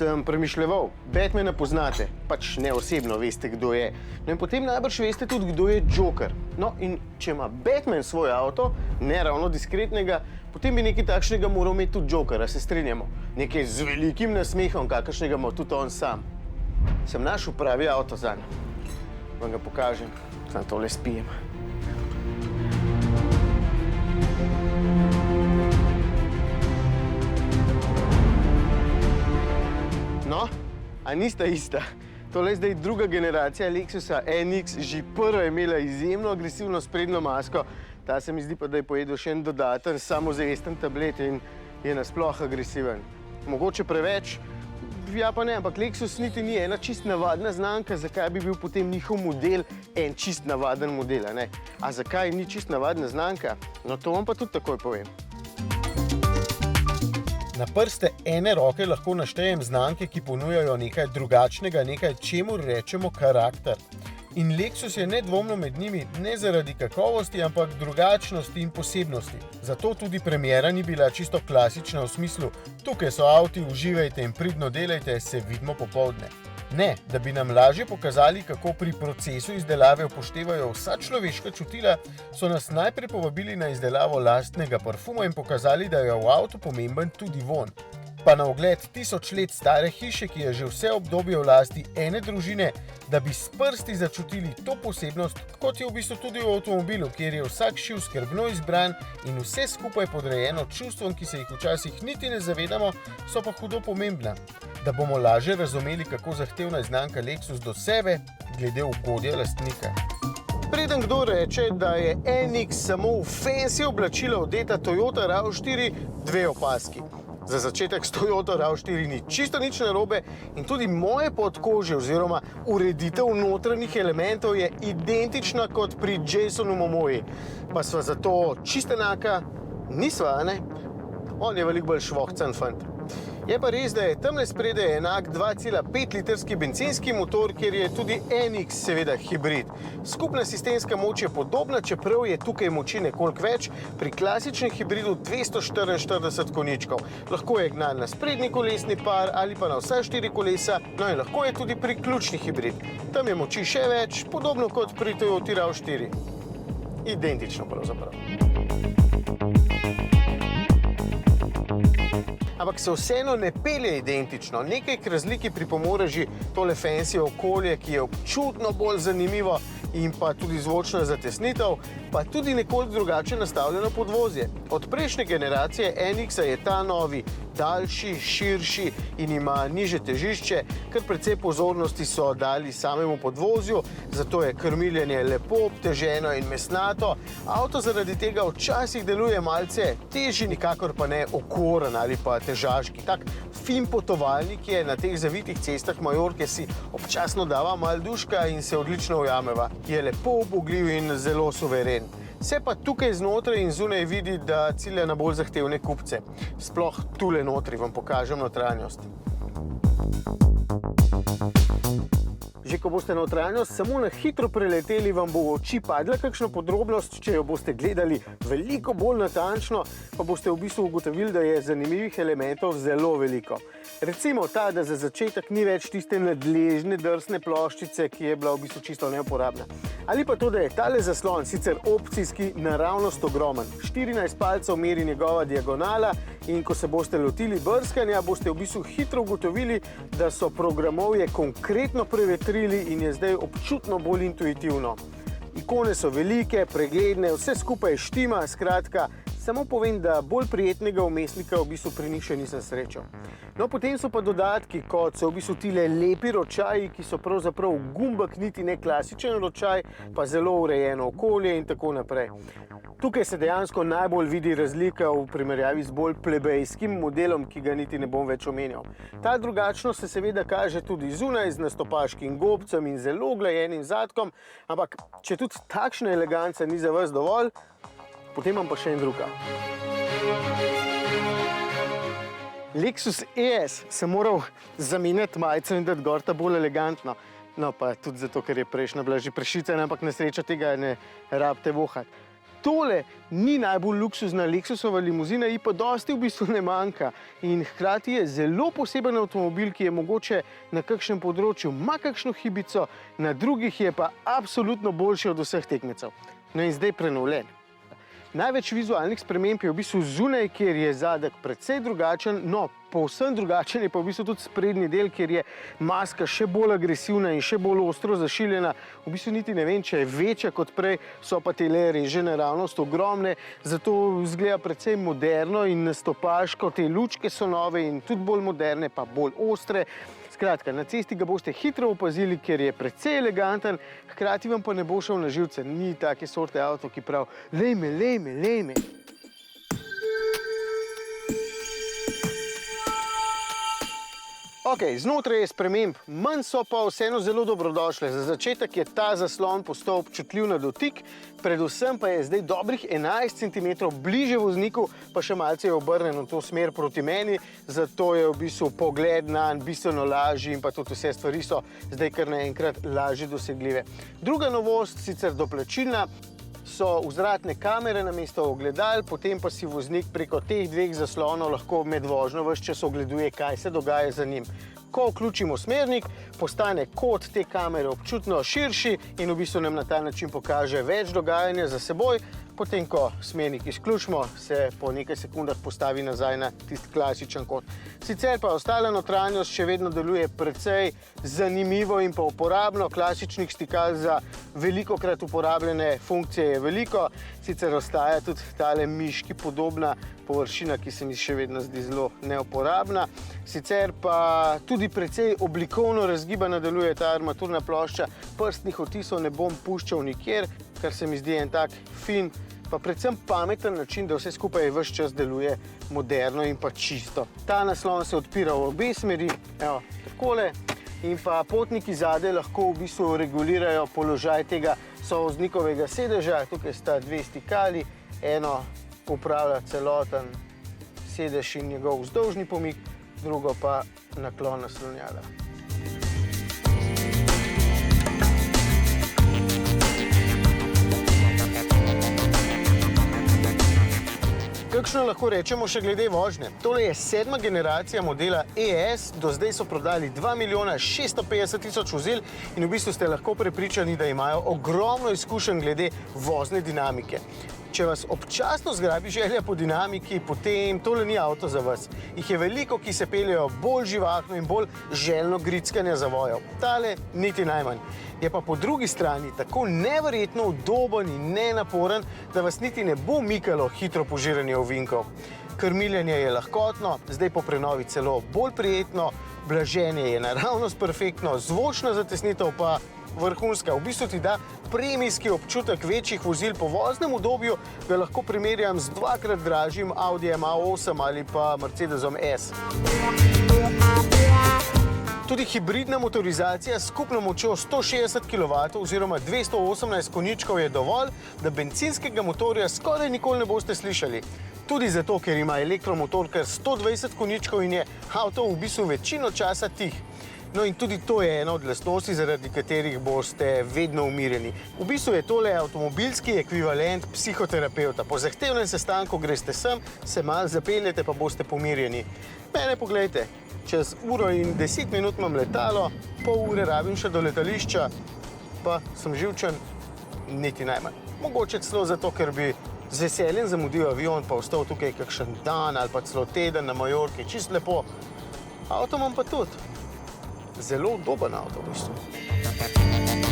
sem premišljeval. Batmana poznate, pač ne osebno veste, kdo je. No in potem najbrž veste tudi, kdo je Joker. No in če ima Batman svoj avto, ne ravno diskretnega, potem bi nekaj takšnega moral imeti tudi Joker, a se strinjamo. Nekaj z velikim nasmehom, kakršnega ima tudi on sam. Sem našel pravi avto zanj. Vam ga pokažem, sam tole spijem. No, a nista ista. Tole je zdaj druga generacija Lexusa NX, že prva je imela izjemno agresivno sprednjo masko. Ta se mi zdi pa, da je pojedel še en dodaten samozavesten tablet in je nasploh agresiven. Mogoče preveč, ja pa ne, ampak Lexus niti ni ena čist navadna znamka, zakaj bi bil potem njihov model en čist navaden model, a ne? A zakaj ni čist navadna znamka? No, to vam pa tudi takoj povem. Na prste ene roke lahko naštejem znamke, ki ponujajo nekaj drugačnega, nekaj, čemur rečemo karakter. In Lexus je nedvomno med njimi ne zaradi kakovosti, ampak drugačnosti in posebnosti. Zato tudi premiera ni bila čisto klasična v smislu, tukaj so avti, uživajte in pridno delajte, se vidimo popoldne. Ne, da bi nam lažje pokazali, kako pri procesu izdelave upoštevajo vsa človeška čutila, so nas najprej povabili na izdelavo lastnega parfuma in pokazali, da je v avtu pomemben tudi vonj. Pa na ogled 1000 let stare hiše, ki je že vse obdobje v lasti ene družine, da bi s prsti začutili to posebnost, kot je v bistvu tudi v avtomobilu, kjer je vsak šiv skrbno izbran in vse skupaj podrejeno čustvom, ki se jih včasih niti ne zavedamo, so pa hudo pomembna. Da bomo lažje razumeli, kako zahtevna je znamka Lexus do sebe, glede ugodja lastnika. Preden kdo reče, da je NX samo v fancy oblačila odeta Toyota RAV4, dve opaski. Za začetek s Toyota RAV4 ni čisto nič narobe in tudi moje podkožje oziroma ureditev notranjih elementov je identična kot pri Jasonu Momoji. Pa sva zato čisto enaka, nisva, a ne? On je veliko bolj švohcan fant. Je pa res, da je tamle spredaj enak 2,5 litrski bencinski motor, kjer je tudi NX seveda hibrid. Skupna sistemska moč je podobna, čeprav je tukaj moči nekoliko več, pri klasičnem hibridu 244 konjičkov. Lahko je gnan na sprednji kolesni par ali pa na vsa 4 kolesa, no in lahko je tudi priključni hibrid. Tam je moči še več, podobno kot pri Toyoti RAV4. Identično pravzaprav. Ampak se vseeno ne pelje identično. Nekaj k razliki pripomore že tole fancy okolje, ki je občutno bolj zanimivo in pa tudi zvočna zatesnitev, pa tudi nekoliko drugače nastavljeno podvozje. Od prejšnje generacije NX-a je ta novi daljši, širši in ima nižje težišče, kar precej pozornosti so dali samemu podvozju, zato je krmiljenje lepo obteženo in mesnato. Avto zaradi tega včasih deluje malce težji, nikakor pa ne okoren ali pa težaški. Tak fin potovalnik je na teh zavitih cestah Majorke, si občasno dava malo duška in se odlično ujameva. Je lepo ubogljiv in zelo suveren. Se pa tukaj znotraj in zunaj vidi, da cilja na bolj zahtevne kupce. Sploh tule notri vam pokažem notranjost. Že ko boste notranjost samo na hitro preleteli, vam bo v oči padla kakšna podrobnost, če jo boste gledali veliko bolj natančno, pa boste v bistvu ugotovili, da je zanimivih elementov zelo veliko. Recimo ta, da za začetek ni več tiste nadležne drsne ploščice, ki je bila v bistvu čisto neuporabna. Ali pa to, da je tale zaslon sicer opcijski naravnost ogromen. 14 palcev meri njegova diagonala in ko se boste lotili brskanja, boste v bistvu hitro ugotovili, da so programovje konkretno prevetrili in je zdaj občutno bolj intuitivno. Ikone so velike, pregledne, vse skupaj štima, skratka, samo povem, da bolj prijetnega vmesnika v bistvu pri njih še nisem srečal. No, potem so pa dodatki, kot so v bistvu tile lepi ročaji, ki so pravzaprav gumbak, niti ne klasičen ročaj, pa zelo urejeno okolje in tako naprej. Tukaj se dejansko najbolj vidi razlika v primerjavi z bolj plebejskim modelom, ki ga niti ne bom več omenjal. Ta drugačnost se seveda kaže tudi zunaj z nastopaškim gobcem in zelo glajenim zadkom, ampak če tudi takšna eleganca ni za vas dovolj, potem imam pa še en druga. Lexus ES sem moral zamenjati majico in dati gor ta bolj elegantno. No, pa tudi zato, ker je prejšnja bila že prešicana, ampak na srečo tega ne rabite vohati. tole ni najbolj luksuzna Lexusova limuzina, ji pa dosti v bistvu ne manjka. In hkrati je zelo poseben avtomobil, ki je mogoče na kakšnem področju ima kakšno hibico, na drugih je pa absolutno boljši od vseh tekmecev. No in zdaj prenovljen. Največ vizualnih sprememb je v bistvu zunaj, kjer je zadek precej drugačen, no, povsem drugačen je pa v bistvu tudi sprednji del, kjer je maska še bolj agresivna in še bolj ostro zašiljena. V bistvu niti ne vem, če je večja kot prej, so pa tele reže naravnost ogromne, zato izgleda precej moderno in nastopaško, te lučke so nove in tudi bolj moderne, pa bolj ostre. Skratka, na cesti ga boste hitro opazili, ker je precej eleganten, hkrati vam pa ne bo šel na živce. Ni take sorte avto, ki prav, lej me. Ok, znotraj je sprememb, manj so pa vseeno zelo dobrodošle. Za začetek je ta zaslon postal občutljiv na dotik, predvsem pa je zdaj dobrih 11 cm bliže vozniku, pa še malce je obrnen v to smer proti meni, zato je v bistvu pogled nanj bistveno lažji in pa tudi vse stvari so zdaj kar naenkrat lažje dosegljive. Druga novost, sicer doplačilna, so vzvratne kamere namesto ogledal, potem pa si voznik preko teh dveh zaslonov lahko med vožnjo ves čas ogleduje, kaj se dogaja za njim. Ko vključimo smernik, postane kot te kamere občutno širši in v bistvu nam na ta način pokaže več dogajanja za seboj. Potem, ko smernik izključimo, se po nekaj sekundah postavi nazaj na tisti klasičen kot. Sicer pa ostala notranjost še vedno deluje precej zanimivo in pa uporabno. Klasičnih stikal za velikokrat uporabljene funkcije je veliko. Sicer ostaja tudi tale miški podobna površina, ki se mi še vedno zdi zelo neuporabna. Sicer pa tudi precej oblikovno razgibana deluje ta armaturna plošča. Prstnih odtisov ne bom puščal nikjer, kar se mi zdi en tak fin, pa predvsem pameten način, da vse skupaj ves čas deluje moderno in pa čisto. Ta naslon se odpira v obe smeri, evo, takole, in pa potniki zadaj lahko v bistvu regulirajo položaj tega sovoznikovega sedeža. Tukaj sta dve stikali, eno upravlja celoten sedež in njegov vzdolžni pomik, drugo pa naklon naslonjala. Kakšno lahko rečemo še glede vožnje? Tole je 7. generacija modela ES, do zdaj so prodali 2 650 000 vozil in v bistvu ste lahko prepričani, da imajo ogromno izkušenj glede vozne dinamike. Če vas občasno zgrabi želja po dinamiki, potem tole ni avto za vas. Jih je veliko, ki se peljejo bolj živahno in bolj željno grickanja zavojev. Tale niti najmanj. Je pa po drugi strani tako neverjetno udoben in nenaporen, da vas niti ne bo mikalo hitro požiranje ovinkov. Krmiljenje je lahkotno, zdaj po prenovi celo bolj prijetno, blaženje je naravnost perfektno, zvočna zatesnitev pa vrhunska. V bistvu ti da premijski občutek večjih vozil po voznem udobju, ga lahko primerjam z dvakrat dražjim Audijem A8 ali pa Mercedesom S. Tudi hibridna motorizacija s skupno močjo 160 kW oziroma 218 konjičkov je dovolj, da bencinskega motorja skoraj nikoli ne boste slišali. Tudi zato, ker ima elektromotor kar 120 konjičkov in je avto v bistvu večino časa tih. No in tudi to je ena od lastnosti, zaradi katerih boste vedno umirjeni. V bistvu je tole avtomobilski ekvivalent psihoterapeuta. Po zahtevnem sestanku greste sem, se malo zapeljete, pa boste pomirjeni. Mene poglejte, čez 1:10 minut imam letalo, pol ure rabim še do letališča, pa sem živčen niti najmanj. Mogoče celo zato, ker bi z veseljem zamudil avion, pa ostal tukaj kakšen dan ali pa celo teden na Majorki, čisto lepo. Avto imam pa tudi. Zelo udoben avto v bistvu.